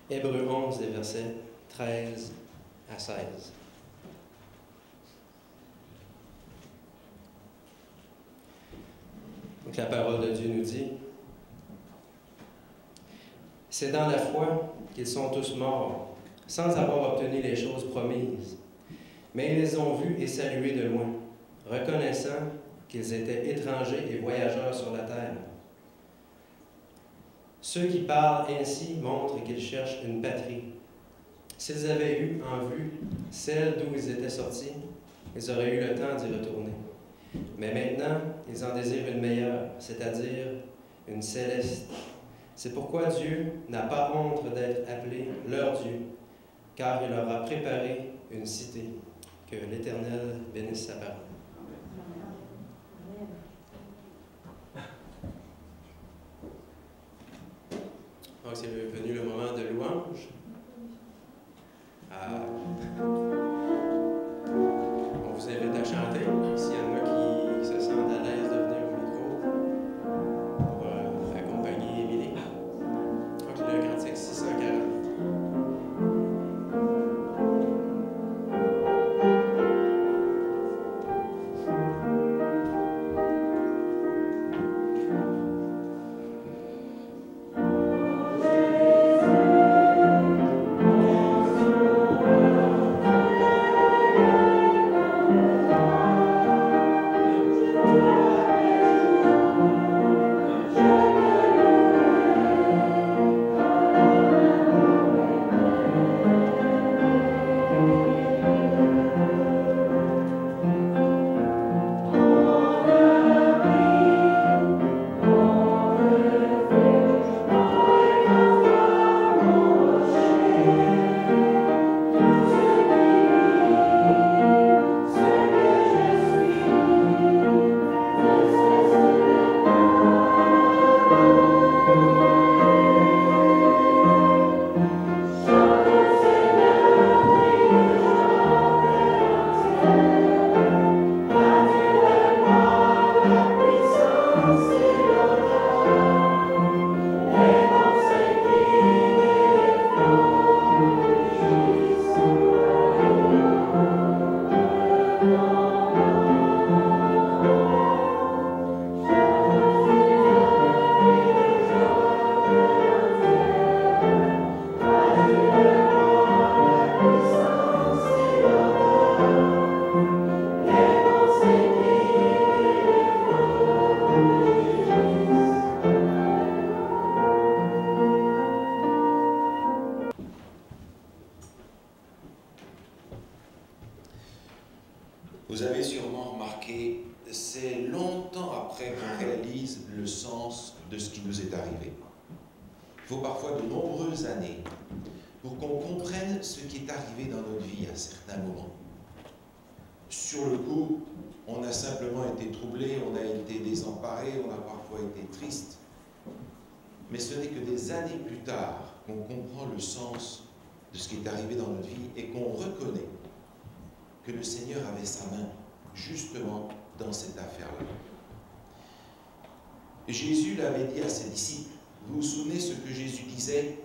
Hébreux 11, les versets 13 à 16. Donc la parole de Dieu nous dit: c'est dans la foi qu'ils sont tous morts, sans avoir obtenu les choses promises. Mais ils les ont vus et salués de loin, reconnaissant qu'ils étaient étrangers et voyageurs sur la terre. Ceux qui parlent ainsi montrent qu'ils cherchent une patrie. S'ils avaient eu en vue celle d'où ils étaient sortis, ils auraient eu le temps d'y retourner. Mais maintenant, ils en désirent une meilleure, c'est-à-dire une céleste. C'est pourquoi Dieu n'a pas honte d'être appelé leur Dieu, car il leur a préparé une cité. Que l'Éternel bénisse sa parole. Donc, c'est venu le moment de louange. On vous invite à chanter. S'il y en a qui se sentent à l'aise de venir au micro pour accompagner Émilie. Donc, le cantique 640. Vous avez sûrement remarqué, c'est longtemps après qu'on réalise le sens de ce qui nous est arrivé. Il faut parfois de nombreuses années pour qu'on comprenne ce qui est arrivé dans notre vie à certains moments. Sur le coup, on a simplement été troublé, on a été désemparé, on a parfois été triste. Mais ce n'est que des années plus tard qu'on comprend le sens de ce qui est arrivé dans notre vie et qu'on reconnaît que le Seigneur avait sa main justement dans cette affaire-là. Jésus l'avait dit à ses disciples. Vous vous souvenez ce que Jésus disait?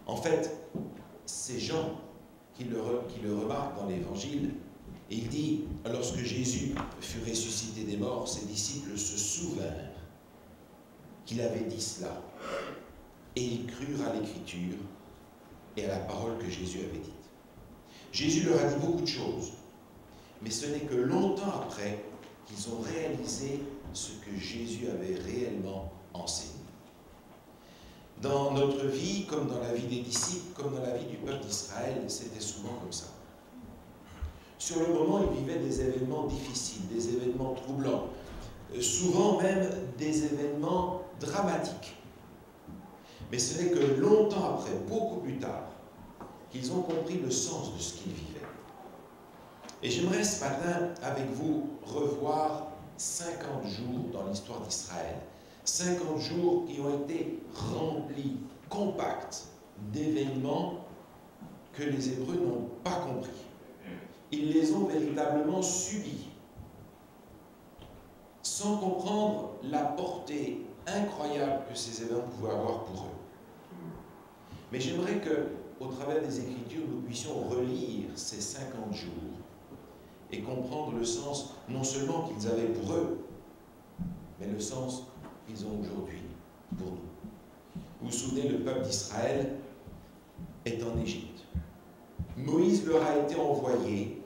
En fait, c'est Jean qui le remarque dans l'Évangile. Et il dit, lorsque Jésus fut ressuscité des morts, ses disciples se souvinrent qu'il avait dit cela. Et ils crurent à l'Écriture et à la parole que Jésus avait dite. Jésus leur a dit beaucoup de choses, mais ce n'est que longtemps après qu'ils ont réalisé ce que Jésus avait réellement enseigné. Dans notre vie, comme dans la vie des disciples, comme dans la vie du peuple d'Israël, c'était souvent comme ça. Sur le moment, ils vivaient des événements difficiles, des événements troublants, souvent même des événements dramatiques. Mais ce n'est que longtemps après, beaucoup plus tard, qu'ils ont compris le sens de ce qu'ils vivaient. Et j'aimerais ce matin, avec vous, revoir 50 jours dans l'histoire d'Israël. 50 jours qui ont été remplis, compacts, d'événements que les Hébreux n'ont pas compris. Ils les ont véritablement subis, sans comprendre la portée incroyable que ces événements pouvaient avoir pour eux. Mais j'aimerais que, au travers des Écritures, nous puissions relire ces 50 jours et comprendre le sens, non seulement qu'ils avaient pour eux, mais le sens qu'ils ont aujourd'hui pour nous. Vous vous souvenez, le peuple d'Israël est en Égypte. Moïse leur a été envoyé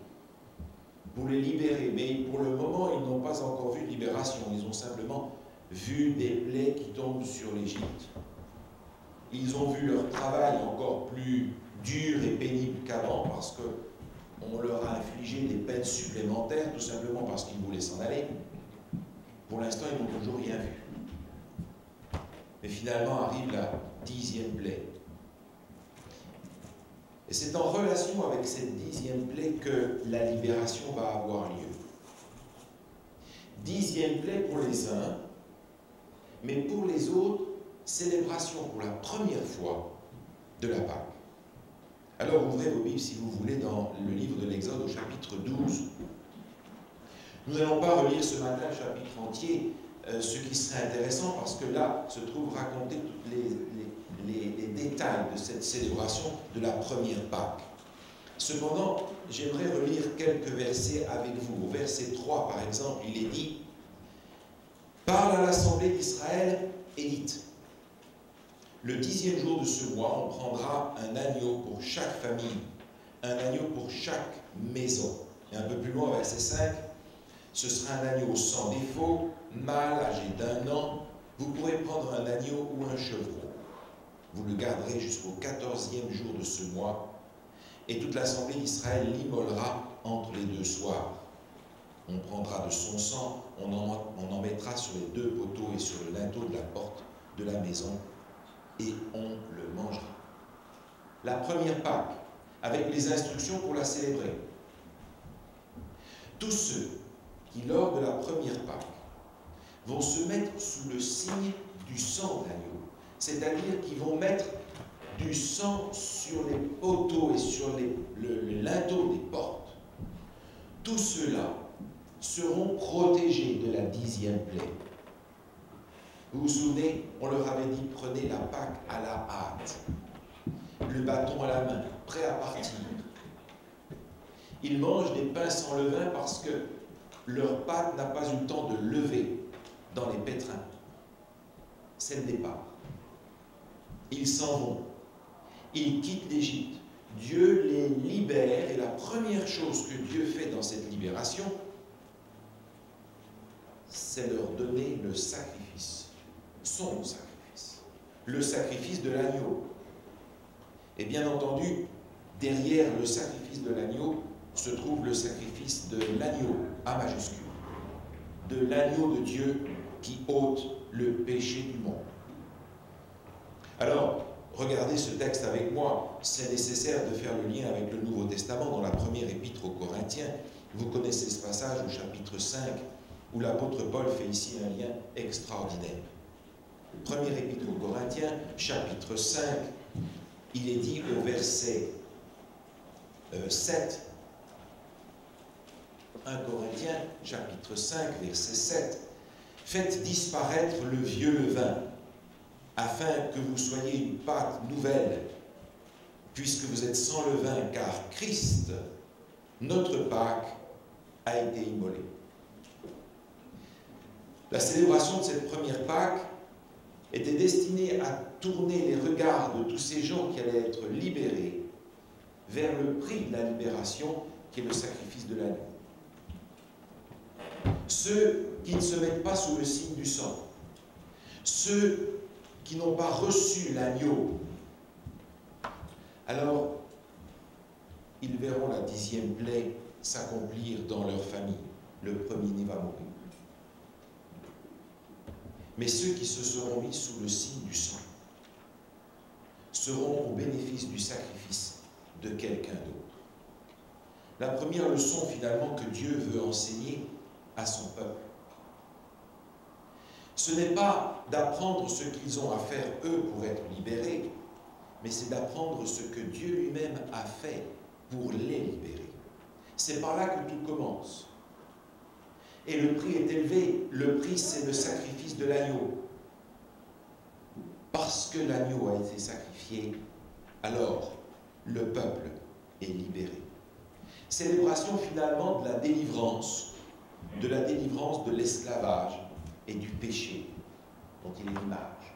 pour les libérer, mais pour le moment, ils n'ont pas encore vu de libération. Ils ont simplement vu des plaies qui tombent sur l'Égypte. Ils ont vu leur travail encore plus dur et pénible qu'avant parce qu'on leur a infligé des peines supplémentaires, tout simplement parce qu'ils voulaient s'en aller. Pour l'instant, ils n'ont toujours rien vu. Mais finalement arrive la 10e plaie. Et c'est en relation avec cette 10e plaie que la libération va avoir lieu. 10e plaie pour les uns, mais pour les autres, célébration pour la première fois de la Pâque. Alors ouvrez vos Bibles, si vous voulez, dans le livre de l'Exode au chapitre 12. Nous n'allons pas relire ce matin le chapitre entier, ce qui serait intéressant, parce que là se trouvent racontés tous les détails de cette célébration de la première Pâque. Cependant, j'aimerais relire quelques versets avec vous. Au verset 3, par exemple, il est dit « Parle à l'assemblée d'Israël et dites, le 10e jour de ce mois, on prendra un agneau pour chaque famille, un agneau pour chaque maison. » Et un peu plus loin, verset 5, ce sera un agneau sans défaut, mâle, âgé d'1 an. Vous pourrez prendre un agneau ou un chevreau. Vous le garderez jusqu'au 14e jour de ce mois, et toute l'assemblée d'Israël l'immolera entre les 2 soirs. On prendra de son sang, on en mettra sur les 2 poteaux et sur le linteau de la porte de la maison, et on le mangera. La première Pâque, avec les instructions pour la célébrer. Tous ceux qui, lors de la première Pâque, vont se mettre sous le signe du sang de l'agneau, c'est-à-dire qu'ils vont mettre du sang sur les poteaux et sur le linteau des portes, tous ceux-là seront protégés de la 10e plaie. Vous vous souvenez, on leur avait dit, prenez la Pâque à la hâte, le bâton à la main, prêt à partir. Ils mangent des pains sans levain parce que leur pâte n'a pas eu le temps de lever dans les pétrins. C'est le départ. Ils s'en vont. Ils quittent l'Égypte. Dieu les libère et la première chose que Dieu fait dans cette libération, c'est leur donner le sacrifice. Son sacrifice, le sacrifice de l'agneau. Et bien entendu, derrière le sacrifice de l'agneau se trouve le sacrifice de l'agneau, A majuscule, de l'agneau de Dieu qui ôte le péché du monde. Alors, regardez ce texte avec moi, c'est nécessaire de faire le lien avec le Nouveau Testament dans la première épître aux Corinthiens. Vous connaissez ce passage au chapitre 5, où l'apôtre Paul fait ici un lien extraordinaire. Première épître aux Corinthiens, chapitre 5, il est dit au verset 7, 1 Corinthiens, chapitre 5, verset 7, « Faites disparaître le vieux levain, afin que vous soyez une pâte nouvelle, puisque vous êtes sans levain, car Christ, notre Pâque, a été immolé. » La célébration de cette première Pâque était destinée à tourner les regards de tous ces gens qui allaient être libérés vers le prix de la libération, qui est le sacrifice de l'agneau. Ceux qui ne se mettent pas sous le signe du sang, ceux qui n'ont pas reçu l'agneau, alors ils verront la 10e plaie s'accomplir dans leur famille. Le premier-né va mourir. Mais ceux qui se seront mis sous le signe du sang seront au bénéfice du sacrifice de quelqu'un d'autre. La première leçon finalement que Dieu veut enseigner à son peuple, ce n'est pas d'apprendre ce qu'ils ont à faire eux pour être libérés, mais c'est d'apprendre ce que Dieu lui-même a fait pour les libérer. C'est par là que tout commence. Et le prix est élevé. Le prix, c'est le sacrifice de l'agneau. Parce que l'agneau a été sacrifié, Alors, le peuple est libéré. Célébration finalement de la délivrance de l'esclavage et du péché dont il est l'image.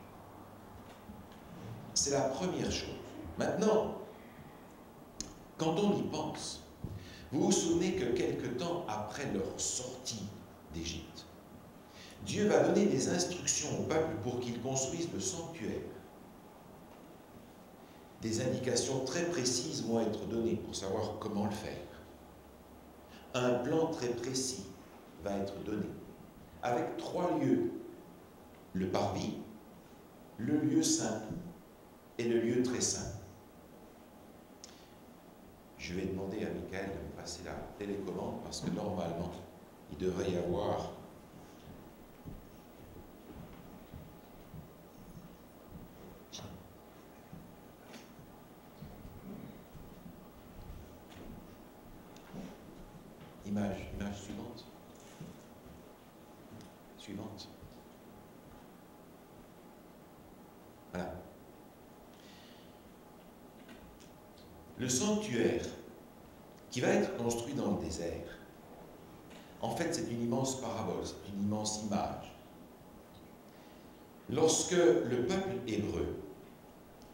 C'est la première chose. Maintenant, quand on y pense, vous vous souvenez que quelque temps après leur sortie d'Égypte, Dieu va donner des instructions au peuple pour qu'il construise le sanctuaire. Des indications très précises vont être données pour savoir comment le faire. Un plan très précis va être donné, avec 3 lieux. Le parvis, le lieu saint et le lieu très saint. Je vais demander à Michael de me passer la télécommande parce que normalement, il devrait y avoir image suivante. Suivante. Voilà. Le sanctuaire qui va être construit dans le désert, en fait, c'est une immense parabole, c'est une immense image. Lorsque le peuple hébreu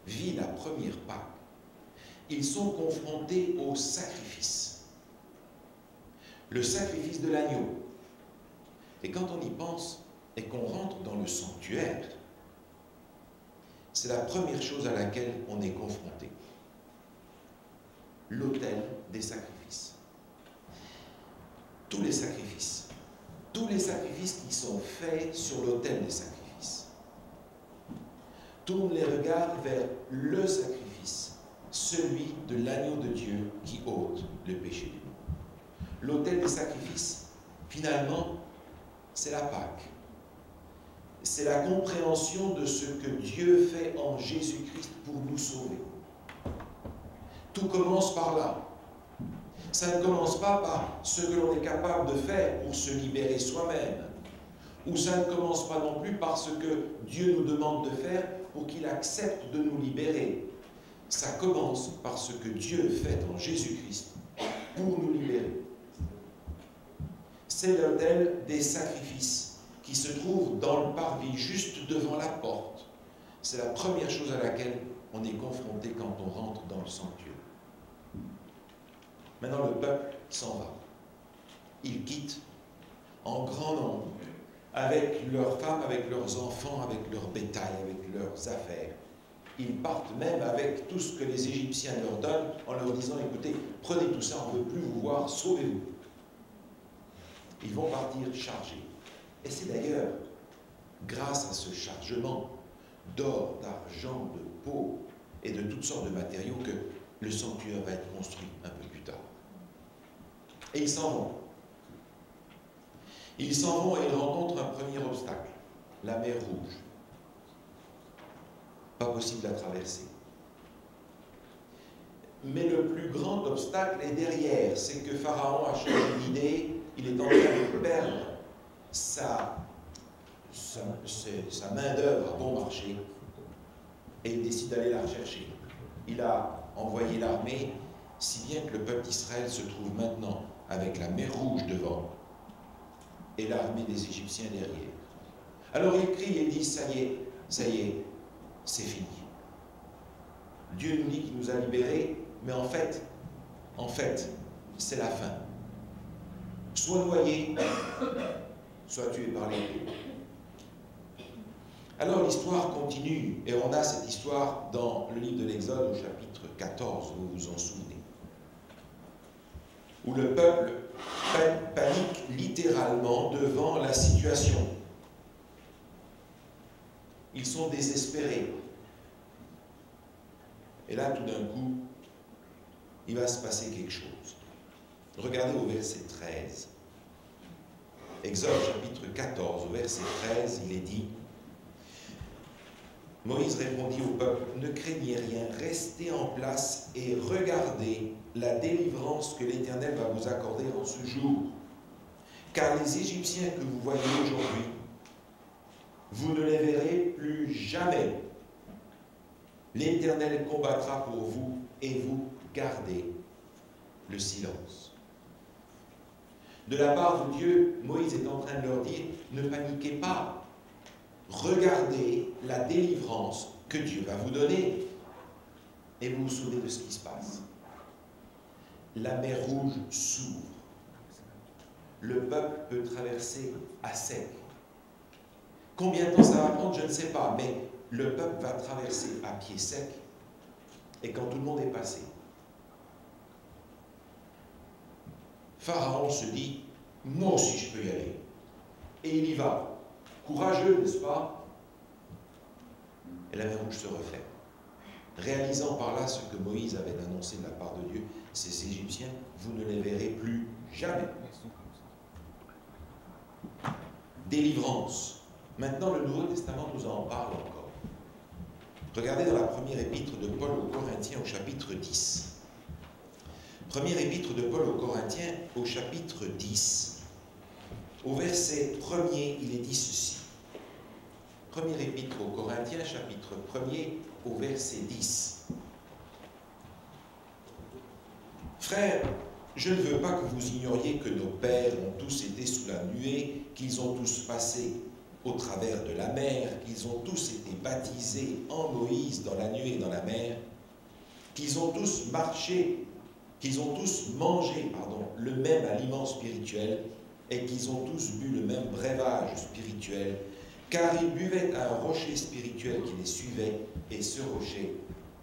vit la première Pâque, ils sont confrontés au sacrifice. Le sacrifice de l'agneau. Et quand on y pense et qu'on rentre dans le sanctuaire, c'est la première chose à laquelle on est confronté. L'autel des sacrifices. Tous les sacrifices qui sont faits sur l'autel des sacrifices, tournent les regards vers le sacrifice, celui de l'agneau de Dieu qui ôte le péché du monde. L'autel des sacrifices, finalement, c'est la Pâque. C'est la compréhension de ce que Dieu fait en Jésus-Christ pour nous sauver. Tout commence par là. Ça ne commence pas par ce que l'on est capable de faire pour se libérer soi-même. Ou ça ne commence pas non plus par ce que Dieu nous demande de faire pour qu'il accepte de nous libérer. Ça commence par ce que Dieu fait en Jésus-Christ pour nous libérer. C'est l'autel des sacrifices qui se trouve dans le parvis, juste devant la porte. C'est la première chose à laquelle on est confronté quand on rentre dans le sanctuaire. Maintenant, le peuple s'en va. Ils quittent en grand nombre, avec leurs femmes, avec leurs enfants, avec leur bétail, avec leurs affaires. Ils partent même avec tout ce que les Égyptiens leur donnent, en leur disant, écoutez, prenez tout ça, on ne veut plus vous voir, sauvez-vous. Ils vont partir chargés. Et c'est d'ailleurs grâce à ce chargement d'or, d'argent, de peau et de toutes sortes de matériaux que le sanctuaire va être construit un peu plus tard. Et ils s'en vont. Ils s'en vont et ils rencontrent un premier obstacle, la mer Rouge. Pas possible à traverser. Mais le plus grand obstacle est derrière, c'est que Pharaon a changé d'idée, il est en train de perdre sa main-d'œuvre à bon marché et il décide d'aller la rechercher. Il a envoyé l'armée, si bien que le peuple d'Israël se trouve maintenant avec la mer Rouge devant et l'armée des Égyptiens derrière. Alors il crie et dit, ça y est, c'est fini. Dieu nous dit qu'il nous a libérés, mais en fait, c'est la fin. Soit noyé, soit tué par l'épée. Alors l'histoire continue, et on a cette histoire dans le livre de l'Exode au chapitre 14, vous vous en souvenez, où le peuple panique littéralement devant la situation. Ils sont désespérés. Et là, tout d'un coup, il va se passer quelque chose. Regardez au verset 13. Exode chapitre 14, au verset 13, il est dit, Moïse répondit au peuple, ne craignez rien, restez en place et regardez la délivrance que l'Éternel va vous accorder en ce jour. Car les Égyptiens que vous voyez aujourd'hui, vous ne les verrez plus jamais. L'Éternel combattra pour vous et vous gardez le silence. De la part de Dieu, Moïse est en train de leur dire, ne paniquez pas. Regardez la délivrance que Dieu va vous donner. Et vous vous souvenez de ce qui se passe. La mer Rouge s'ouvre. Le peuple peut traverser à sec. Combien de temps ça va prendre, je ne sais pas, mais le peuple va traverser à pied sec. Et quand tout le monde est passé, Pharaon se dit, moi aussi je peux y aller. Et il y va. Courageux, n'est-ce pas? Et la mer Rouge se referme. Réalisant par là ce que Moïse avait annoncé de la part de Dieu, ces Égyptiens, vous ne les verrez plus jamais. Délivrance. Maintenant, le Nouveau Testament nous en parle encore. Regardez dans la première épître de Paul aux Corinthiens au chapitre 10. Première épître de Paul aux Corinthiens au chapitre 10. Au verset 1er, il est dit ceci. Première épître aux Corinthiens, chapitre 1er, au verset 10. Frères, je ne veux pas que vous ignoriez que nos pères ont tous été sous la nuée, qu'ils ont tous passé au travers de la mer, qu'ils ont tous été baptisés en Moïse dans la nuée et dans la mer, qu'ils ont tous marché, qu'ils ont tous mangé, le même aliment spirituel et qu'ils ont tous bu le même breuvage spirituel, car ils buvaient à un rocher spirituel qui les suivait, et ce rocher,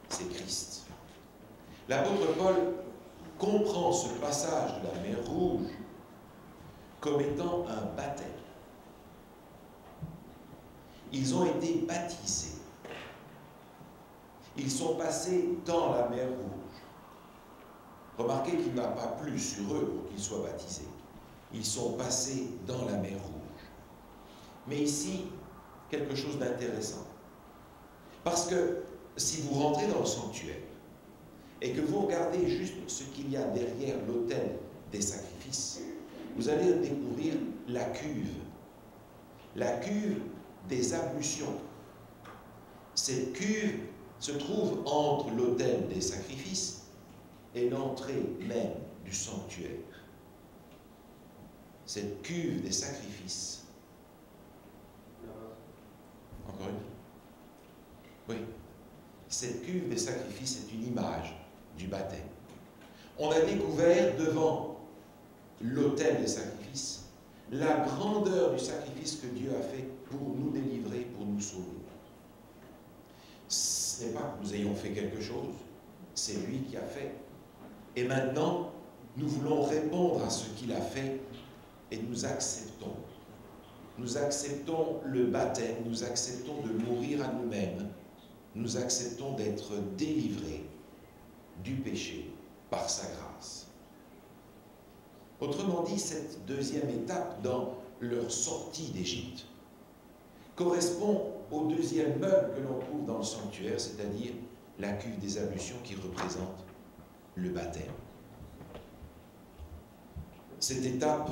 c'est Christ. L'apôtre Paul comprend ce passage de la mer Rouge comme étant un baptême. Ils ont été baptisés. Ils sont passés dans la mer Rouge. Remarquez qu'il n'a pas plu sur eux pour qu'ils soient baptisés. Ils sont passés dans la mer Rouge. Mais ici, quelque chose d'intéressant. Parce que si vous rentrez dans le sanctuaire et que vous regardez juste ce qu'il y a derrière l'autel des sacrifices, vous allez découvrir la cuve des ablutions. Cette cuve se trouve entre l'autel des sacrifices et l'entrée même du sanctuaire. Cette cuve des sacrifices. Encore une? Oui. Cette cuve des sacrifices est une image du baptême. On a découvert devant l'autel des sacrifices la grandeur du sacrifice que Dieu a fait pour nous délivrer, pour nous sauver. Ce n'est pas que nous ayons fait quelque chose, c'est lui qui a fait. Et maintenant, nous voulons répondre à ce qu'il a fait et nous acceptons. Nous acceptons le baptême, nous acceptons de mourir à nous-mêmes, nous acceptons d'être délivrés du péché par sa grâce. Autrement dit, cette deuxième étape dans leur sortie d'Égypte correspond au deuxième meuble que l'on trouve dans le sanctuaire, c'est-à-dire la cuve des ablutions qui représente le baptême. Cette étape,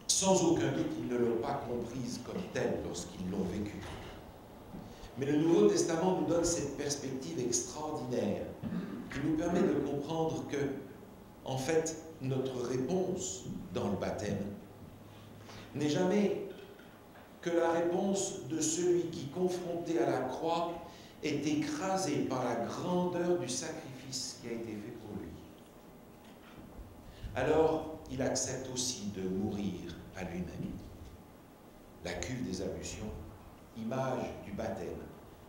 sans aucun doute, ils ne l'ont pas comprise comme telle lorsqu'ils l'ont vécue. Mais le Nouveau Testament nous donne cette perspective extraordinaire qui nous permet de comprendre que, en fait, notre réponse dans le baptême n'est jamais que la réponse de celui qui, confronté à la croix, est écrasé par la grandeur du sacrifice qui a été fait pour lui. Alors, il accepte aussi de mourir à lui-même. La cuve des ablutions, image du baptême,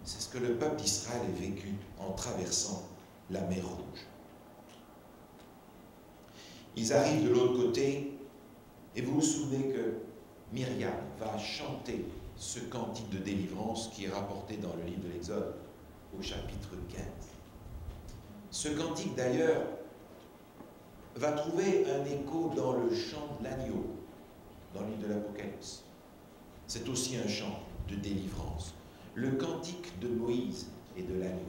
c'est ce que le peuple d'Israël a vécu en traversant la mer Rouge. Ils arrivent de l'autre côté, et vous vous souvenez que Myriam va chanter ce cantique de délivrance qui est rapporté dans le livre de l'Exode, au chapitre 15. Ce cantique, d'ailleurs, va trouver un écho dans le chant de l'agneau, dans le livre de l'Apocalypse. C'est aussi un chant de délivrance. Le cantique de Moïse et de l'agneau.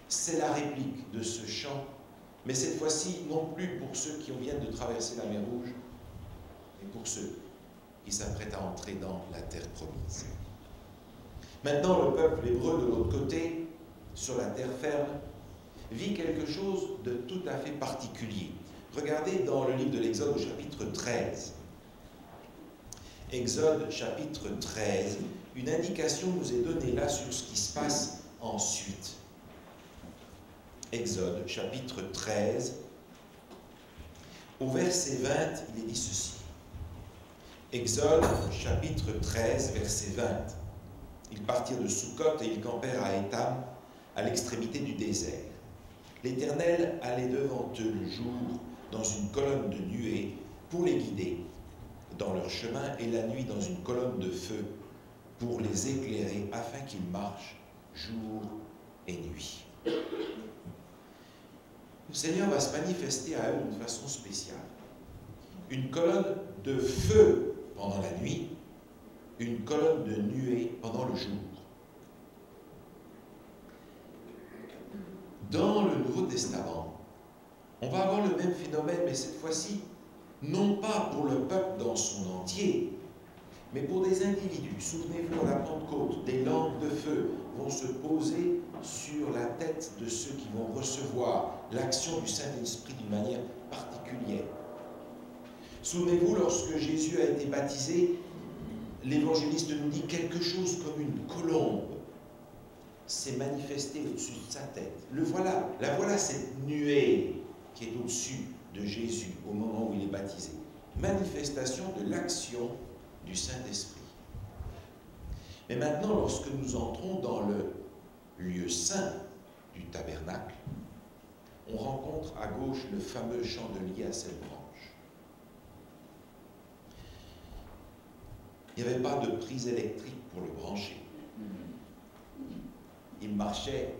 C'est la réplique de ce chant, mais cette fois-ci, non plus pour ceux qui viennent de traverser la mer Rouge, mais pour ceux qui s'apprêtent à entrer dans la terre promise. Maintenant, le peuple hébreu de l'autre côté sur la terre ferme, vit quelque chose de tout à fait particulier. Regardez dans le livre de l'Exode au chapitre 13. Exode chapitre 13, une indication nous est donnée là sur ce qui se passe ensuite. Exode chapitre 13, au verset 20, il est dit ceci. Exode chapitre 13, verset 20. Ils partirent de Sukkot et ils campèrent à Étam, à l'extrémité du désert. L'Éternel allait devant eux le jour dans une colonne de nuée pour les guider dans leur chemin, et la nuit dans une colonne de feu pour les éclairer afin qu'ils marchent jour et nuit. Le Seigneur va se manifester à eux d'une façon spéciale. Une colonne de feu pendant la nuit, une colonne de nuée pendant le jour. Dans le Nouveau Testament, on va avoir le même phénomène, mais cette fois-ci, non pas pour le peuple dans son entier, mais pour des individus. Souvenez-vous, à la Pentecôte, des lampes de feu vont se poser sur la tête de ceux qui vont recevoir l'action du Saint-Esprit d'une manière particulière. Souvenez-vous, lorsque Jésus a été baptisé, l'évangéliste nous dit quelque chose comme une colombe s'est manifestée au-dessus de sa tête. La voilà cette nuée qui est au-dessus de Jésus au moment où il est baptisé. Manifestation de l'action du Saint-Esprit. Mais maintenant, lorsque nous entrons dans le lieu saint du tabernacle, on rencontre à gauche le fameux chandelier à 7 branches. Il n'y avait pas de prise électrique pour le brancher. Il marchait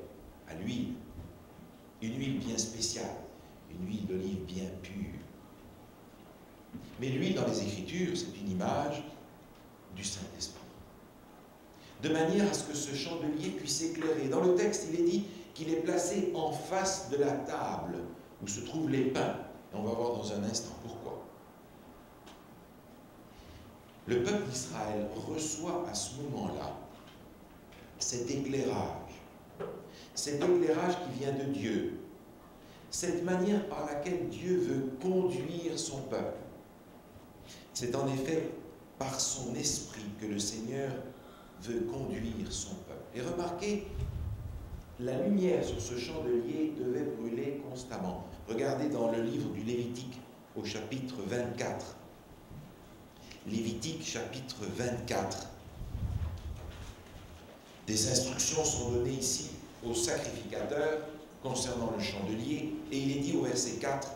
à l'huile, une huile bien spéciale, une huile d'olive bien pure. Mais l'huile dans les Écritures, c'est une image du Saint-Esprit. De manière à ce que ce chandelier puisse éclairer. Dans le texte, il est dit qu'il est placé en face de la table où se trouvent les pains. Et on va voir dans un instant pourquoi. Le peuple d'Israël reçoit à ce moment-là cet éclairage qui vient de Dieu, cette manière par laquelle Dieu veut conduire son peuple. C'est en effet par son esprit que le Seigneur veut conduire son peuple. Et remarquez, la lumière sur ce chandelier devait brûler constamment. Regardez dans le livre du Lévitique au chapitre 24. Lévitique chapitre 24. Des instructions sont données ici aux sacrificateurs concernant le chandelier, et il est dit au verset 4,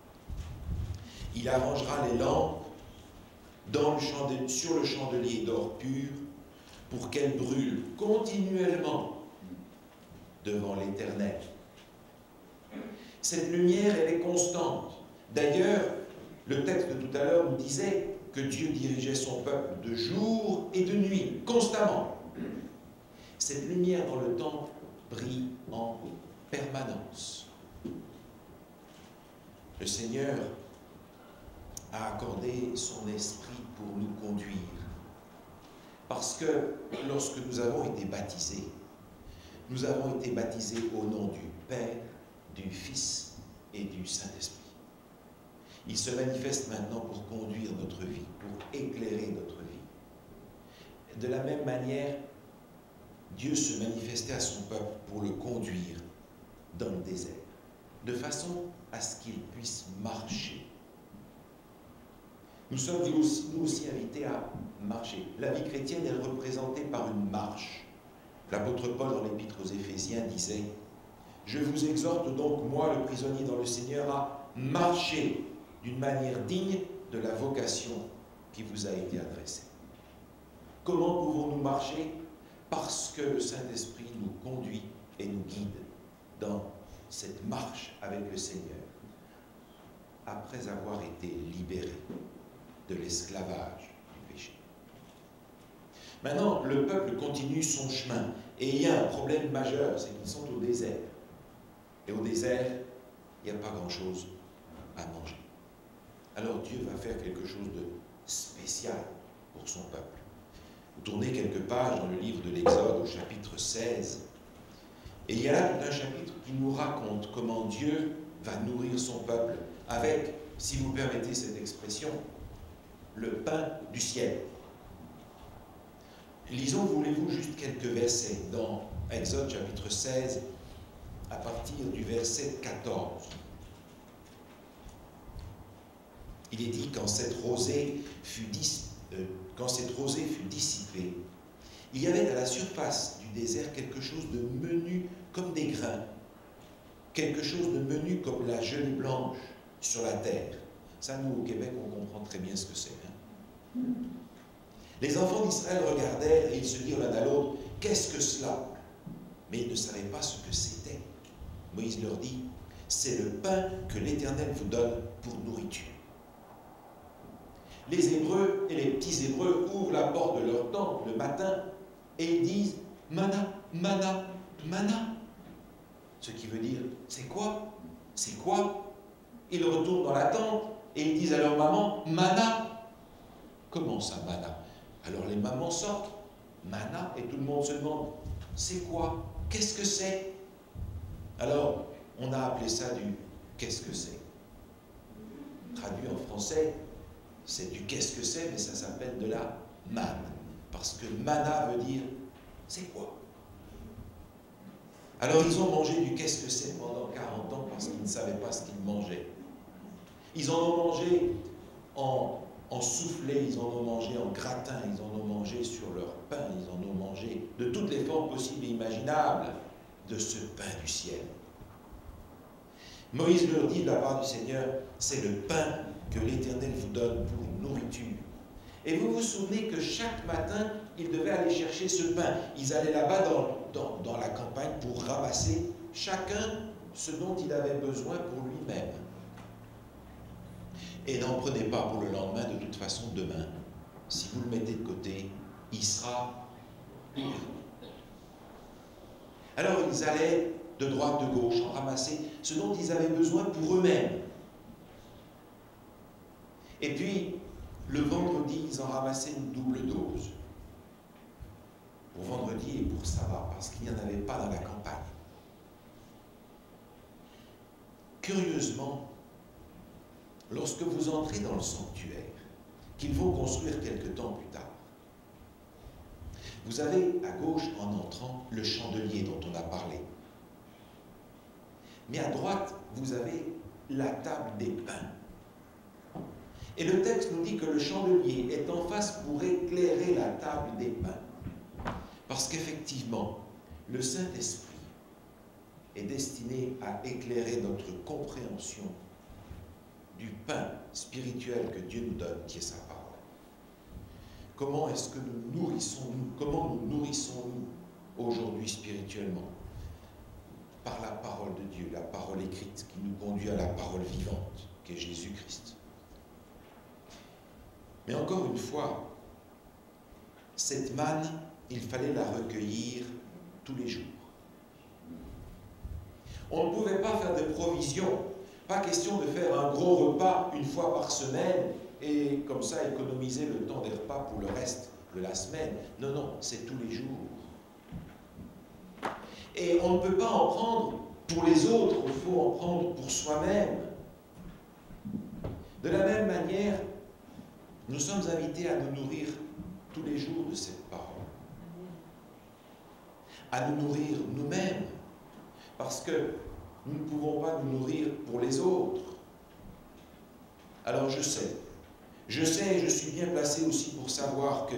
« Il arrangera les lampes sur le chandelier d'or pur pour qu'elles brûlent continuellement devant l'Éternel. » Cette lumière, elle est constante. D'ailleurs, le texte de tout à l'heure nous disait que Dieu dirigeait son peuple de jour et de nuit, constamment. Cette lumière dans le temple brille en permanence. Le Seigneur a accordé son esprit pour nous conduire. Parce que lorsque nous avons été baptisés au nom du Père, du Fils et du Saint-Esprit. Il se manifeste maintenant pour conduire notre vie, pour éclairer notre vie. De la même manière, Dieu se manifestait à son peuple pour le conduire dans le désert, de façon à ce qu'il puisse marcher. Nous sommes nous aussi invités à marcher. La vie chrétienne est représentée par une marche. L'apôtre Paul, dans l'épître aux Éphésiens, disait « Je vous exhorte donc, moi, le prisonnier dans le Seigneur, à marcher d'une manière digne de la vocation qui vous a été adressée. » Comment pouvons-nous marcher? Parce que le Saint-Esprit nous conduit et nous guide dans cette marche avec le Seigneur, après avoir été libérés de l'esclavage du péché. Maintenant, le peuple continue son chemin, et il y a un problème majeur, c'est qu'ils sont au désert. Et au désert, il n'y a pas grand-chose à manger. Alors Dieu va faire quelque chose de spécial pour son peuple. Vous tournez quelques pages dans le livre de l'Exode au chapitre 16, Et il y a là tout un chapitre qui nous raconte comment Dieu va nourrir son peuple avec, si vous permettez cette expression, le pain du ciel. Lisons, voulez-vous, juste quelques versets dans Exode chapitre 16, à partir du verset 14. Il est dit, quand cette rosée fut dissipée, il y avait à la surface du désert quelque chose de menu comme des grains, quelque chose de menu comme la gelée blanche sur la terre. Ça, nous, au Québec, on comprend très bien ce que c'est. Hein? Les enfants d'Israël regardèrent et ils se dirent l'un à l'autre, « Qu'est-ce que cela ?» Mais ils ne savaient pas ce que c'était. Moïse leur dit, « C'est le pain que l'Éternel vous donne pour nourriture. » Les Hébreux et les petits Hébreux ouvrent la porte de leur tente le matin et ils disent « Mana, mana, mana ». Ce qui veut dire « C'est quoi? C'est quoi ?» Ils retournent dans la tente et ils disent à leur maman « Mana ». Comment ça, mana? Alors les mamans sortent, mana, et tout le monde se demande « C'est quoi? Qu'est-ce que c'est ?» Alors, on a appelé ça du « Qu'est-ce que c'est ?» Traduit en français, c'est du « Qu'est-ce que c'est ?» mais ça s'appelle de la manne. Parce que mana veut dire « C'est quoi ?» Alors ils ont mangé du « Qu'est-ce que c'est ?» pendant 40 ans parce qu'ils ne savaient pas ce qu'ils mangeaient. Ils en ont mangé en soufflé, ils en ont mangé en gratin, ils en ont mangé sur leur pain, ils en ont mangé de toutes les formes possibles et imaginables de ce pain du ciel. Moïse leur dit de la part du Seigneur, c'est le pain que l'Éternel vous donne pour nourriture. Et vous vous souvenez que chaque matin, ils devaient aller chercher ce pain. Ils allaient là-bas dans la campagne pour ramasser chacun ce dont il avait besoin pour lui-même. Et n'en prenez pas pour le lendemain, de toute façon, demain, si vous le mettez de côté, il sera pur. Alors ils allaient de droite, de gauche, en ramasser ce dont ils avaient besoin pour eux-mêmes. Et puis, le vendredi, ils en ramassaient une double dose. Pour vendredi et pour sabbat, parce qu'il n'y en avait pas dans la campagne. Curieusement, lorsque vous entrez dans le sanctuaire, qu'ils vont construire quelque temps plus tard, vous avez à gauche, en entrant, le chandelier dont on a parlé. Mais à droite, vous avez la table des pains. Et le texte nous dit que le chandelier est en face pour éclairer la table des pains. Parce qu'effectivement, le Saint-Esprit est destiné à éclairer notre compréhension du pain spirituel que Dieu nous donne, qui est sa parole. Comment est-ce que nous nourrissons-nous? Comment nous nourrissons-nous aujourd'hui spirituellement? Par la parole de Dieu, la parole écrite qui nous conduit à la parole vivante, qui est Jésus-Christ. Mais encore une fois, cette manne, il fallait la recueillir tous les jours. On ne pouvait pas faire de provisions. Pas question de faire un gros repas une fois par semaine et comme ça économiser le temps des repas pour le reste de la semaine. Non, non, c'est tous les jours. Et on ne peut pas en prendre pour les autres, il faut en prendre pour soi-même. De la même manière, nous sommes invités à nous nourrir tous les jours de cette parole. À nous nourrir nous-mêmes. Parce que nous ne pouvons pas nous nourrir pour les autres. Alors je sais, et je suis bien placé aussi pour savoir que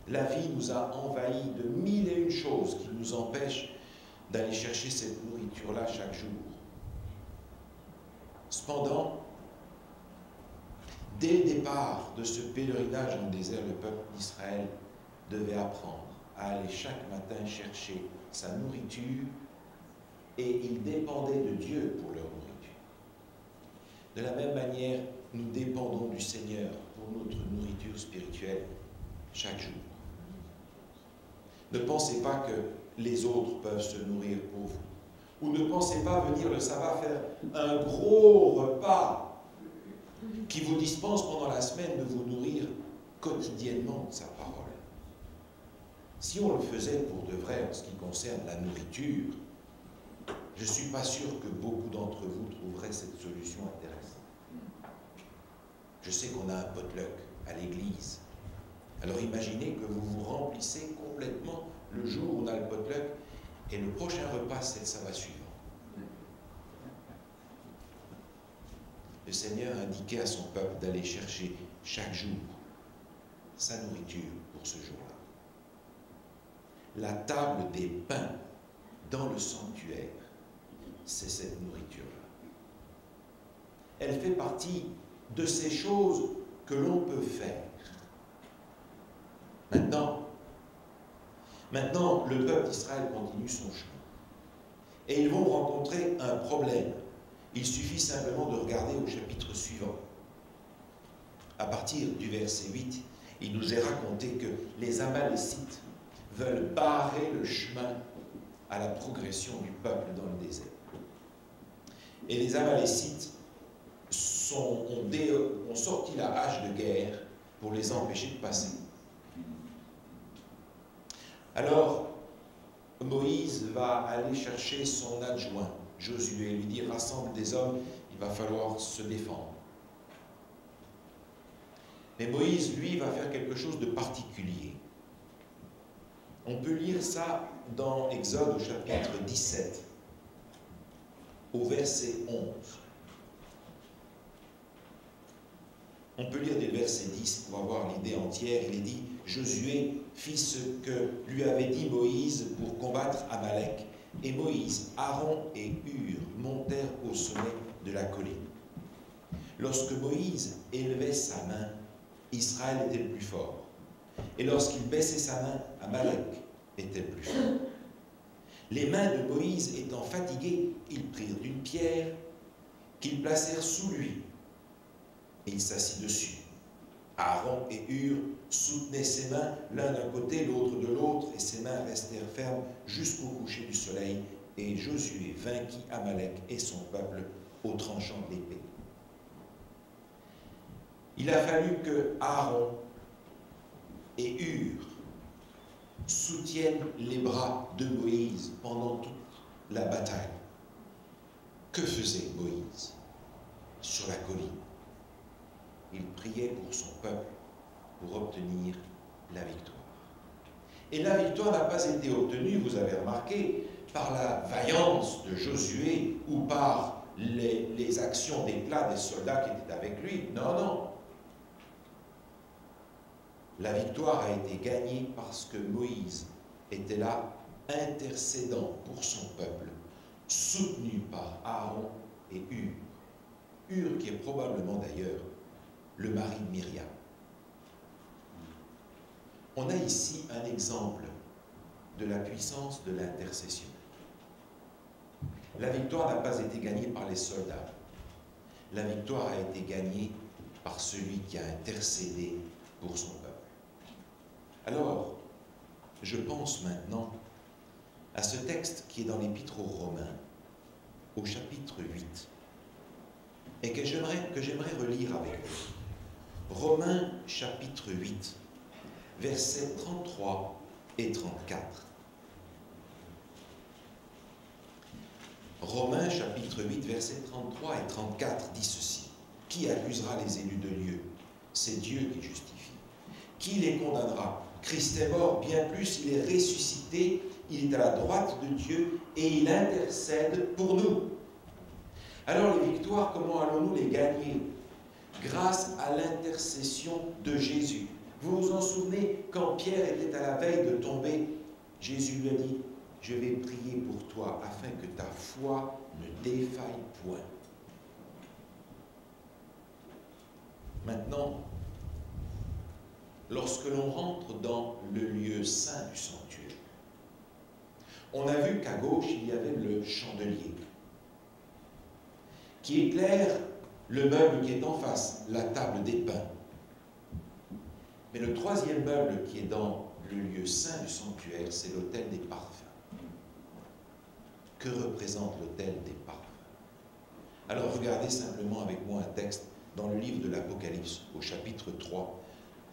la vie nous a envahis de 1001 choses qui nous empêchent d'aller chercher cette nourriture-là chaque jour. Cependant, dès le départ de ce pèlerinage dans le désert, le peuple d'Israël devait apprendre à aller chaque matin chercher sa nourriture et ils dépendaient de Dieu pour leur nourriture. De la même manière, nous dépendons du Seigneur pour notre nourriture spirituelle chaque jour. Ne pensez pas que les autres peuvent se nourrir pour vous. Ou ne pensez pas venir le sabbat faire un gros repas qui vous dispense pendant la semaine de vous nourrir quotidiennement de sa parole. Si on le faisait pour de vrai en ce qui concerne la nourriture, je ne suis pas sûr que beaucoup d'entre vous trouveraient cette solution intéressante. Je sais qu'on a un potluck à l'église. Alors imaginez que vous vous remplissez complètement le jour où on a le potluck et le prochain repas, c'est le sabbat suivant. Le Seigneur a indiqué à son peuple d'aller chercher chaque jour sa nourriture pour ce jour-là. La table des pains dans le sanctuaire, c'est cette nourriture-là. Elle fait partie de ces choses que l'on peut faire. Maintenant, le peuple d'Israël continue son chemin. Et ils vont rencontrer un problème. Il suffit simplement de regarder au chapitre suivant. À partir du verset 8, il nous est raconté que les Amalécites veulent barrer le chemin à la progression du peuple dans le désert. Et les Amalécites ont sorti la hache de guerre pour les empêcher de passer. Alors, Moïse va aller chercher son adjoint, Josué, et lui dire « Rassemble des hommes, il va falloir se défendre. » Mais Moïse, lui, va faire quelque chose de particulier. On peut lire ça dans Exode au chapitre 17, au verset 11. On peut lire des versets 10 pour avoir l'idée entière. Il est dit « Josué fit ce que lui avait dit Moïse pour combattre Amalek. Et Moïse, Aaron et Hur montèrent au sommet de la colline. Lorsque Moïse élevait sa main, Israël était le plus fort. Et lorsqu'il baissait sa main, Amalek était le plus fort. Les mains de Moïse étant fatiguées, ils prirent une pierre qu'ils placèrent sous lui. Et il s'assit dessus. Aaron et Hur soutenaient ses mains l'un d'un côté, l'autre de l'autre, et ses mains restèrent fermes jusqu'au coucher du soleil. Et Josué vainquit Amalek et son peuple au tranchant de l'épée. Il a fallu que Aaron et Hur soutiennent les bras de Moïse pendant toute la bataille. Que faisait Moïse sur la colline? Il priait pour son peuple pour obtenir la victoire. Et la victoire n'a pas été obtenue, vous avez remarqué, par la vaillance de Josué ou par les actions d'éclat des soldats qui étaient avec lui. Non, non. La victoire a été gagnée parce que Moïse était là, intercédant pour son peuple, soutenu par Aaron et Hur. Hur qui est probablement d'ailleurs le mari de Myriam. On a ici un exemple de la puissance de l'intercession. La victoire n'a pas été gagnée par les soldats. La victoire a été gagnée par celui qui a intercédé pour son peuple. Alors, je pense maintenant à ce texte qui est dans l'Épître aux Romains, au chapitre 8, et que j'aimerais relire avec vous. Romains chapitre 8, versets 33 et 34. Romains chapitre 8, versets 33 et 34 dit ceci. Qui accusera les élus de Dieu? C'est Dieu qui justifie. Qui les condamnera? Christ est mort, bien plus, il est ressuscité, il est à la droite de Dieu et il intercède pour nous. Alors les victoires, comment allons-nous les gagner? Grâce à l'intercession de Jésus. Vous vous en souvenez, quand Pierre était à la veille de tomber, Jésus lui a dit « Je vais prier pour toi afin que ta foi ne défaille point. » Maintenant, lorsque l'on rentre dans le lieu saint du sanctuaire, on a vu qu'à gauche, il y avait le chandelier qui éclaire le meuble qui est en face, la table des pains. Mais le troisième meuble qui est dans le lieu saint du sanctuaire, c'est l'autel des parfums. Que représente l'autel des parfums? Alors regardez simplement avec moi un texte dans le livre de l'Apocalypse, au chapitre 3.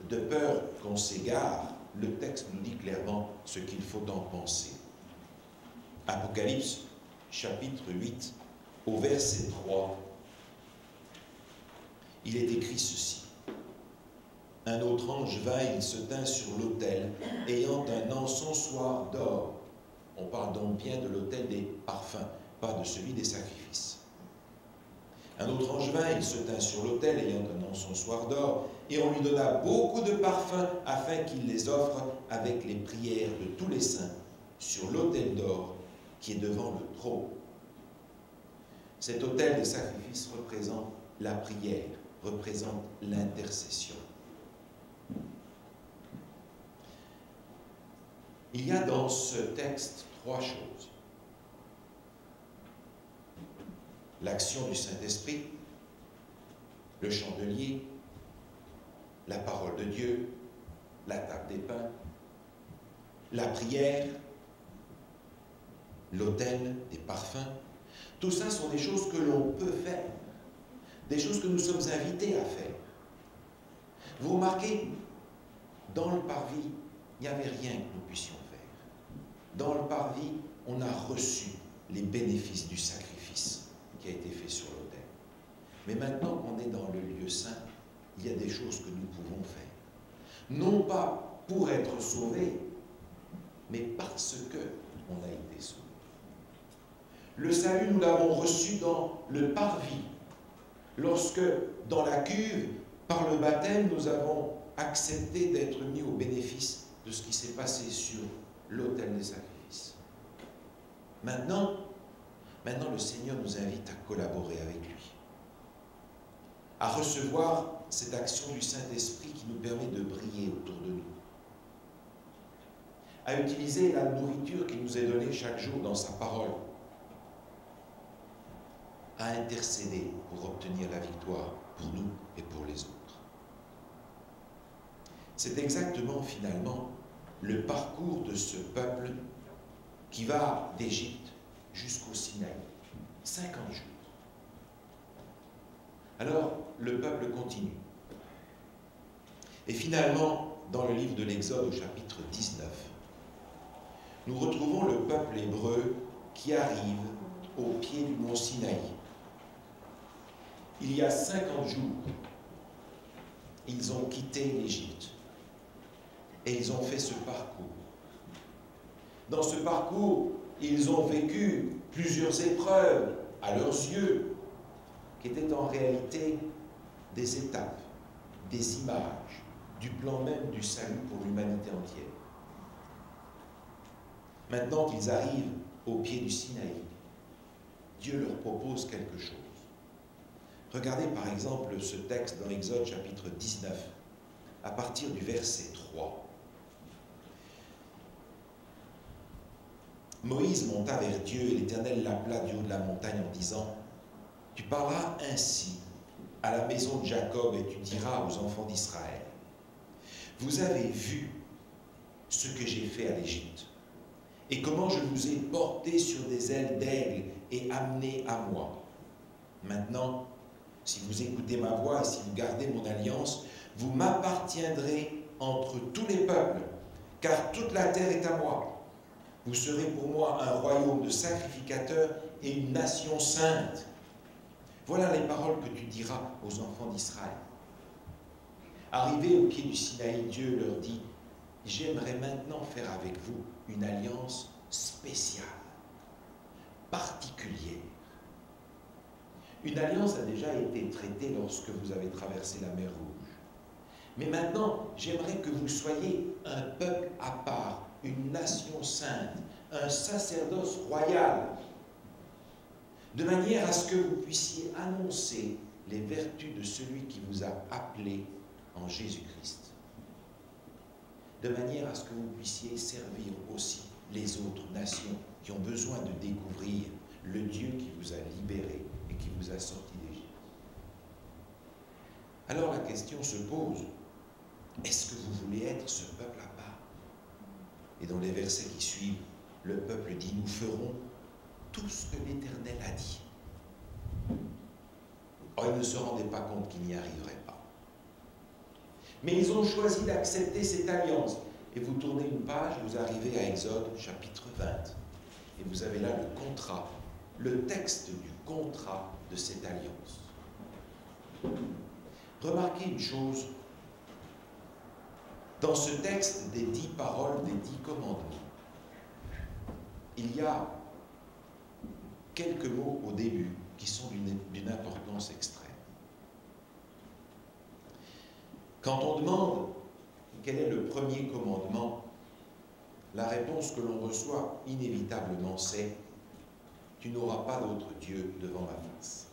De peur qu'on s'égare, le texte nous dit clairement ce qu'il faut en penser. Apocalypse, chapitre 8, au verset 3, il est écrit ceci. Un autre ange vint, il se tint sur l'autel, ayant un encensoir d'or. On parle donc bien de l'autel des parfums, pas de celui des sacrifices. Un autre ange vint, il se tint sur l'autel, ayant un encensoir d'or, et on lui donna beaucoup de parfums, afin qu'il les offre avec les prières de tous les saints, sur l'autel d'or qui est devant le trône. Cet autel des sacrifices représente la prière, représente l'intercession. Il y a dans ce texte trois choses. L'action du Saint-Esprit, le chandelier, la parole de Dieu, la table des pains, la prière, l'autel des parfums. Tout ça sont des choses que l'on peut faire, des choses que nous sommes invités à faire. Vous remarquez, dans le parvis, il n'y avait rien que nous puissions faire. Dans le parvis, on a reçu les bénéfices du sacrifice qui a été fait sur l'autel. Mais maintenant qu'on est dans le lieu saint, il y a des choses que nous pouvons faire. Non pas pour être sauvés, mais parce que on a été sauvés. Le salut, nous l'avons reçu dans le parvis. Lorsque, dans la cuve, par le baptême, nous avons accepté d'être mis au bénéfice de ce qui s'est passé sur l'autel des sacrifices. Maintenant, le Seigneur nous invite à collaborer avec lui, à recevoir cette action du Saint-Esprit qui nous permet de briller autour de nous, à utiliser la nourriture qui nous est donnée chaque jour dans sa parole, à intercéder pour obtenir la victoire pour nous et pour les autres. C'est exactement finalement le parcours de ce peuple qui va d'Égypte jusqu'au Sinaï, 50 jours. Alors, le peuple continue. Et finalement, dans le livre de l'Exode au chapitre 19, nous retrouvons le peuple hébreu qui arrive au pied du mont Sinaï. Il y a 50 jours, ils ont quitté l'Égypte et ils ont fait ce parcours. Dans ce parcours, ils ont vécu plusieurs épreuves à leurs yeux, qui étaient en réalité des étapes, des images du plan même du salut pour l'humanité entière. Maintenant qu'ils arrivent au pied du Sinaï, Dieu leur propose quelque chose. Regardez par exemple ce texte dans Exode chapitre 19, à partir du verset 3. Moïse monta vers Dieu et l'Éternel l'appela du haut de la montagne en disant « Tu parleras ainsi à la maison de Jacob et tu diras aux enfants d'Israël « Vous avez vu ce que j'ai fait à l'Égypte et comment je vous ai porté sur des ailes d'aigle et amené à moi. Maintenant, si vous écoutez ma voix et si vous gardez mon alliance, vous m'appartiendrez entre tous les peuples, car toute la terre est à moi. Vous serez pour moi un royaume de sacrificateurs et une nation sainte. Voilà les paroles que tu diras aux enfants d'Israël. » Arrivé au pied du Sinaï, Dieu leur dit « J'aimerais maintenant faire avec vous une alliance spéciale, particulière. » Une alliance a déjà été traitée lorsque vous avez traversé la mer Rouge. Mais maintenant, j'aimerais que vous soyez un peuple à part, une nation sainte, un sacerdoce royal, de manière à ce que vous puissiez annoncer les vertus de celui qui vous a appelé en Jésus-Christ, de manière à ce que vous puissiez servir aussi les autres nations qui ont besoin de découvrir le Dieu qui vous a libéré et qui vous a sorti d'Égypte. Alors la question se pose, est-ce que vous voulez être ce peuple à part? Et dans les versets qui suivent, le peuple dit, nous ferons tout ce que l'Éternel a dit. Or, ils ne se rendaient pas compte qu'ils n'y arriveraient pas. Mais ils ont choisi d'accepter cette alliance. Et vous tournez une page, vous arrivez à Exode chapitre 20. Et vous avez là le contrat le texte du contrat de cette alliance. Remarquez une chose, dans ce texte des 10 paroles, des 10 commandements, il y a quelques mots au début qui sont d'une importance extrême. Quand on demande quel est le premier commandement, la réponse que l'on reçoit inévitablement c'est « Tu n'auras pas d'autre Dieu devant ma face ».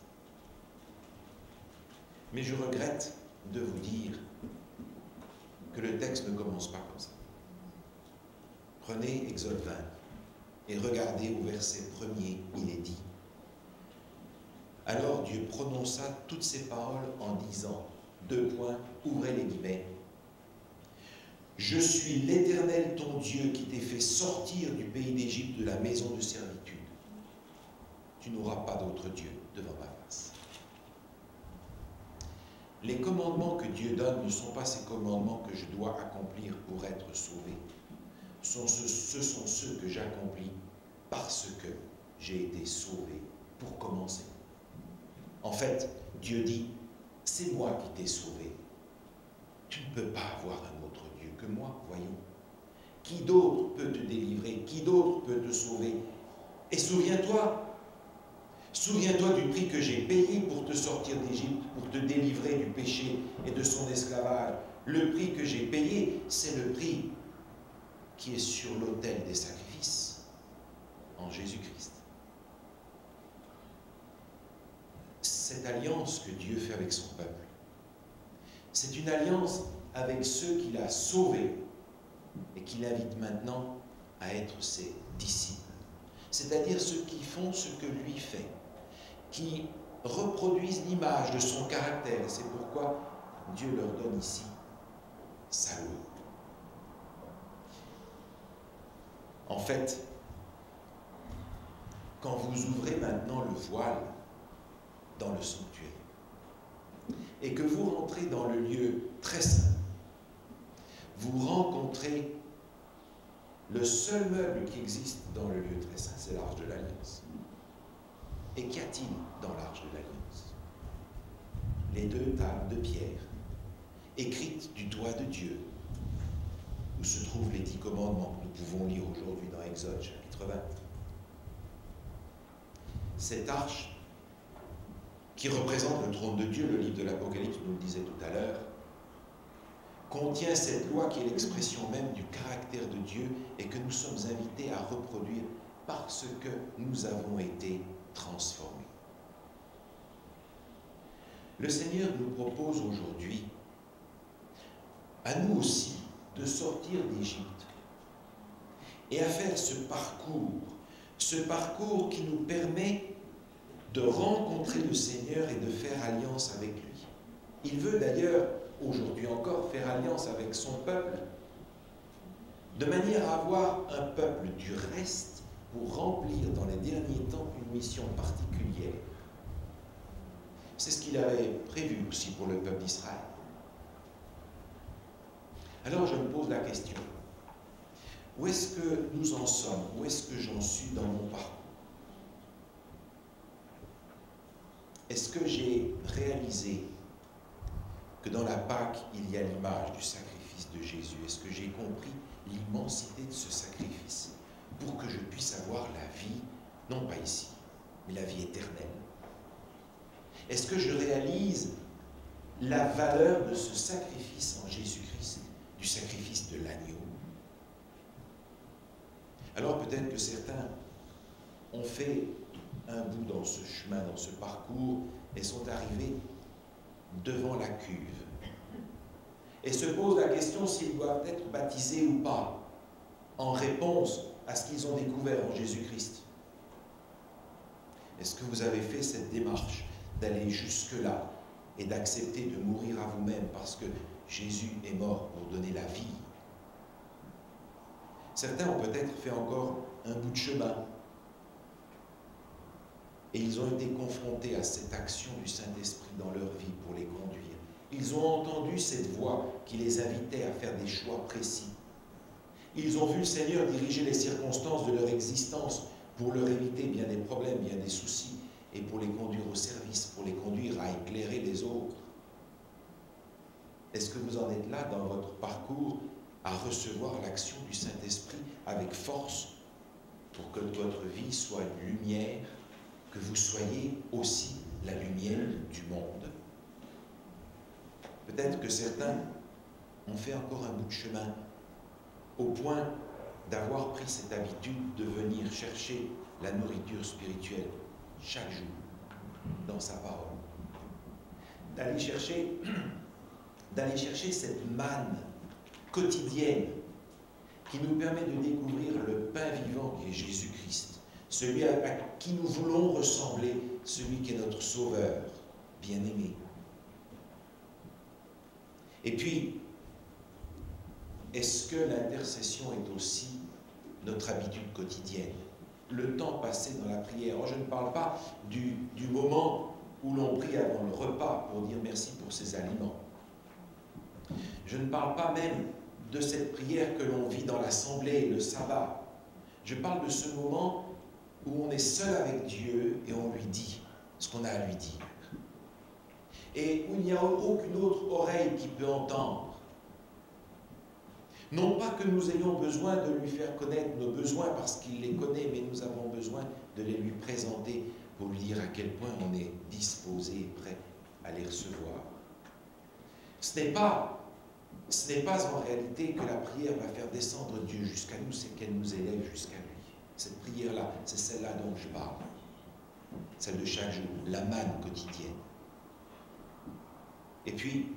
Mais je regrette de vous dire que le texte ne commence pas comme ça. Prenez Exode 20 et regardez au verset 1er, il est dit « Alors Dieu prononça toutes ces paroles en disant, ouvrez les guillemets, je suis l'Éternel ton Dieu qui t'ai fait sortir du pays d'Égypte de la maison de servitude. Tu n'auras pas d'autre Dieu devant ma face. » Les commandements que Dieu donne ne sont pas ces commandements que je dois accomplir pour être sauvé. Ce sont ceux que j'accomplis parce que j'ai été sauvé pour commencer. En fait, Dieu dit, c'est moi qui t'ai sauvé. Tu ne peux pas avoir un autre Dieu que moi, voyons. Qui d'autre peut te délivrer? Qui d'autre peut te sauver? Et souviens-toi du prix que j'ai payé pour te sortir d'Égypte, pour te délivrer du péché et de son esclavage. Le prix que j'ai payé, c'est le prix qui est sur l'autel des sacrifices, en Jésus-Christ. Cette alliance que Dieu fait avec son peuple, c'est une alliance avec ceux qu'il a sauvés et qu'il invite maintenant à être ses disciples. C'est-à-dire ceux qui font ce que lui fait, qui reproduisent l'image de son caractère. Et c'est pourquoi Dieu leur donne ici sa loi. En fait, quand vous ouvrez maintenant le voile dans le sanctuaire et que vous rentrez dans le lieu très saint, vous rencontrez le seul meuble qui existe dans le lieu très saint, c'est l'Arche de l'Alliance. Et qu'y a-t-il dans l'Arche de l'Alliance? Les 2 tables de pierre, écrites du doigt de Dieu, où se trouvent les 10 commandements que nous pouvons lire aujourd'hui dans Exode chapitre 20. Cette arche, qui représente le trône de Dieu, le livre de l'Apocalypse nous le disait tout à l'heure, contient cette loi qui est l'expression même du caractère de Dieu et que nous sommes invités à reproduire parce que nous avons été transformés. Le Seigneur nous propose aujourd'hui, à nous aussi, de sortir d'Égypte et à faire ce parcours qui nous permet de rencontrer le Seigneur et de faire alliance avec lui. Il veut d'ailleurs, aujourd'hui encore, faire alliance avec son peuple, de manière à avoir un peuple du reste pour remplir dans les derniers temps une mission particulière. C'est ce qu'il avait prévu aussi pour le peuple d'Israël. Alors je me pose la question, où est-ce que nous en sommes? Où est-ce que j'en suis dans mon parcours? Est-ce que j'ai réalisé que dans la Pâque, il y a l'image du sacrifice de Jésus? Est-ce que j'ai compris l'immensité de ce sacrifice pour que je puisse avoir la vie, non pas ici, mais la vie éternelle? Est-ce que je réalise la valeur de ce sacrifice en Jésus-Christ, du sacrifice de l'agneau? Alors peut-être que certains ont fait un bout dans ce chemin, dans ce parcours, et sont arrivés devant la cuve et se posent la question s'ils doivent être baptisés ou pas, en réponse à ce qu'ils ont découvert en Jésus-Christ. Est-ce que vous avez fait cette démarche d'aller jusque-là et d'accepter de mourir à vous-même parce que Jésus est mort pour donner la vie? Certains ont peut-être fait encore un bout de chemin et ils ont été confrontés à cette action du Saint-Esprit dans leur vie pour les conduire. Ils ont entendu cette voix qui les invitait à faire des choix précis. Ils ont vu le Seigneur diriger les circonstances de leur existence pour leur éviter bien des problèmes, bien des soucis, et pour les conduire au service, pour les conduire à éclairer les autres. Est-ce que vous en êtes là dans votre parcours à recevoir l'action du Saint-Esprit avec force pour que votre vie soit une lumière, que vous soyez aussi la lumière du monde? Peut-être que certains ont fait encore un bout de chemin au point d'avoir pris cette habitude de venir chercher la nourriture spirituelle chaque jour dans sa parole. D'aller chercher cette manne quotidienne qui nous permet de découvrir le pain vivant qui est Jésus-Christ, celui à qui nous voulons ressembler, celui qui est notre Sauveur bien-aimé. Et puis, est-ce que l'intercession est aussi notre habitude quotidienne? Le temps passé dans la prière. Je ne parle pas du moment où l'on prie avant le repas pour dire merci pour ces aliments. Je ne parle pas même de cette prière que l'on vit dans l'assemblée, le sabbat. Je parle de ce moment où on est seul avec Dieu et on lui dit ce qu'on a à lui dire. Et où il n'y a aucune autre oreille qui peut entendre. Non pas que nous ayons besoin de lui faire connaître nos besoins parce qu'il les connaît, mais nous avons besoin de les lui présenter pour lui dire à quel point on est disposé et prêt à les recevoir. Ce n'est pas en réalité que la prière va faire descendre Dieu jusqu'à nous, c'est qu'elle nous élève jusqu'à lui. Cette prière-là, c'est celle-là dont je parle. Celle de chaque jour, la manne quotidienne. Et puis,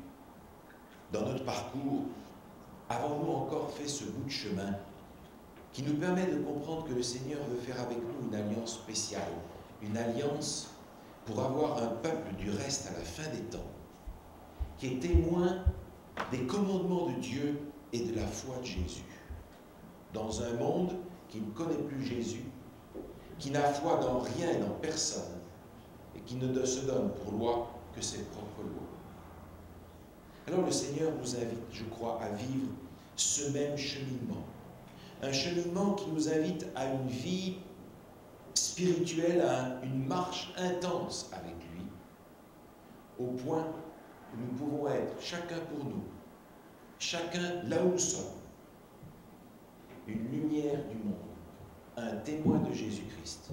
dans notre parcours, avons-nous encore fait ce bout de chemin qui nous permet de comprendre que le Seigneur veut faire avec nous une alliance spéciale, une alliance pour avoir un peuple du reste à la fin des temps, qui est témoin des commandements de Dieu et de la foi de Jésus. Dans un monde qui ne connaît plus Jésus, qui n'a foi dans rien et dans personne, et qui ne se donne pour loi que ses propres lois. Alors le Seigneur nous invite, je crois, à vivre ce même cheminement. Un cheminement qui nous invite à une vie spirituelle, à une marche intense avec lui, au point où nous pouvons être, chacun pour nous, chacun là où nous sommes, une lumière du monde, un témoin de Jésus-Christ,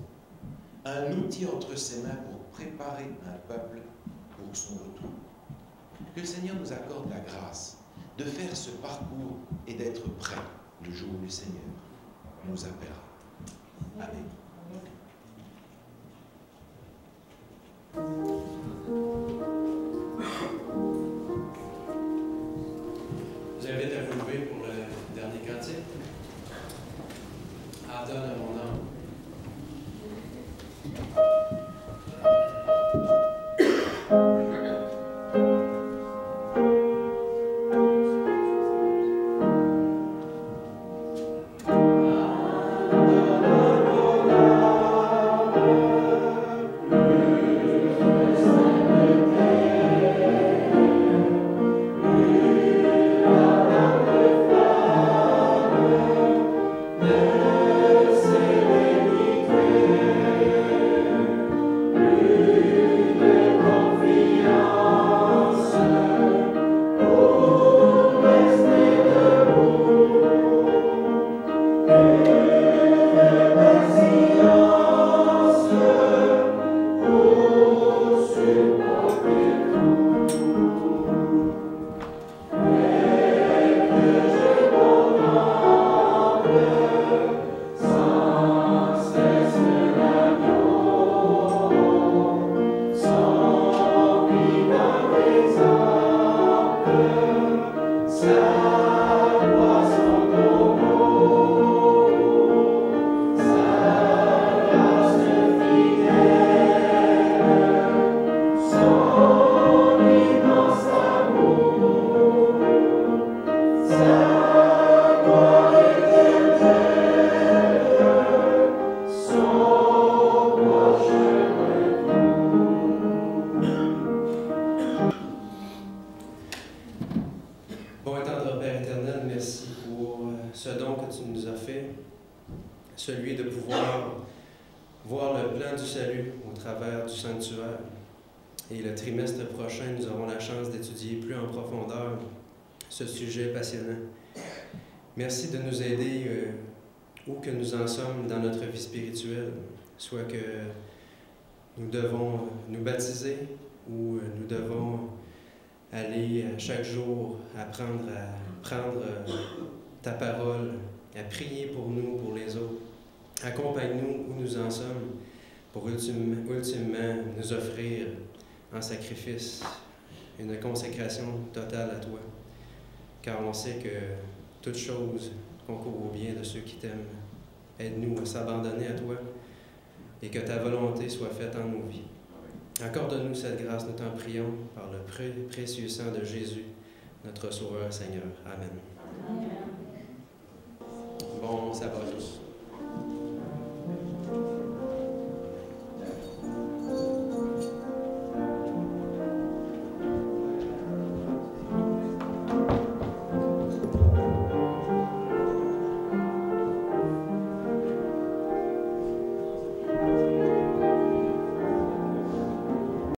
un outil entre ses mains pour préparer un peuple pour son retour. Que le Seigneur nous accorde la grâce de faire ce parcours et d'être prêt le jour où le Seigneur nous appellera. Amen. Je vous invite à vous lever pour le dernier cantique. Adonne à mon âme. Adonne à mon âme. travers du sanctuaire. Et le trimestre prochain, nous aurons la chance d'étudier plus en profondeur ce sujet passionnant. Merci de nous aider où que nous en sommes dans notre vie spirituelle, soit que nous devons nous baptiser ou nous devons aller chaque jour apprendre à prendre ta parole, à prier pour nous, pour les autres. Accompagne-nous où nous en sommes pour ultimement nous offrir en sacrifice une consécration totale à toi. Car on sait que toute chose concourt au bien de ceux qui t'aiment. Aide-nous à s'abandonner à toi et que ta volonté soit faite en nos vies. Accorde-nous cette grâce, nous t'en prions, par le précieux sang de Jésus, notre Sauveur Seigneur. Amen. Bon sabbat à tous.